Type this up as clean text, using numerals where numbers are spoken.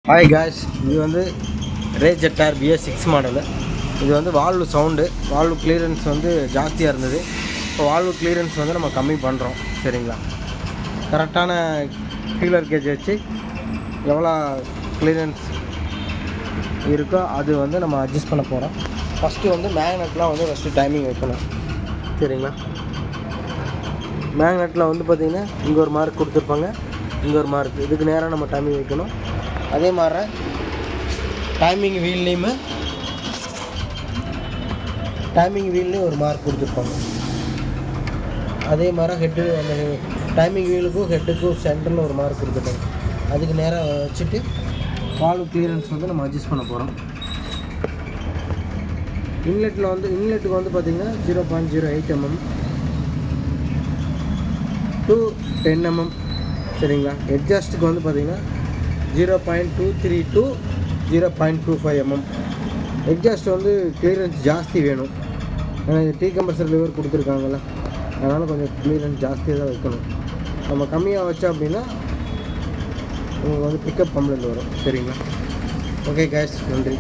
Hi guys, இது வந்து rage ஜெட்டார் BS6 model. இது வந்து வால்வு சவுண்டு, வால்வு கிளியரன்ஸ் வந்து ஜாஸ்தியாக இருந்தது. இப்போ வால்வு கிளியரன்ஸ் வந்து நம்ம கம்மி பண்ணுறோம். சரிங்களா? கரெக்டான ஃபீலர் கேஜ் வச்சு எவ்வளோ கிளியரன்ஸ் இருக்கோ அது வந்து நம்ம அட்ஜஸ்ட் பண்ண போகிறோம். ஃபஸ்ட்டு வந்து மேக்னெட்லாம் வந்து ஃபஸ்ட்டு டைமிங் வைக்கணும். சரிங்களா? மேக்னெட்டில் வந்து பார்த்திங்கன்னா இங்கே ஒரு மார்க் கொடுத்துருப்பாங்க, இங்கே ஒரு மார்க், இதுக்கு நேராக நம்ம டைமிங் வைக்கணும். அதே மாதிரி டைமிங் வீல்லையுமே ஒரு மார்க் கொடுத்துருப்பாங்க. அதே மாதிரி ஹெட்டு, அந்த டைமிங் வீலுக்கும் ஹெட்டுக்கும் சென்டரில் ஒரு மார்க் கொடுத்துருப்பாங்க. அதுக்கு நேராக வச்சுட்டு வால்வு கிளியரன்ஸ் வந்து நம்ம அட்ஜஸ்ட் பண்ண போகிறோம். இன்லெட்டுக்கு வந்து பார்த்திங்கன்னா 0.08 mm to 10 mm. சரிங்களா? எட்ஜாஸ்ட்டுக்கு வந்து பார்த்திங்கன்னா 0.23 to 0.25 mm. எக்ஸாஸ்ட் வந்து கிளியரன்ஸ் ஜாஸ்தி வேணும். ஏன்னா இது டீ கம்ப்ரஸர் லிவர் கொடுத்துருக்காங்கல்ல, அதனால் கொஞ்சம் கிளியரன்ஸ் ஜாஸ்தியாக தான் வைக்கணும். நம்ம கம்மியாக வச்சோம் அப்படின்னா உங்களுக்கு வந்து பிக்கப் கம்ப்ளைண்ட் வரும். சரிங்களா? ஓகே கைஸ், நன்றி.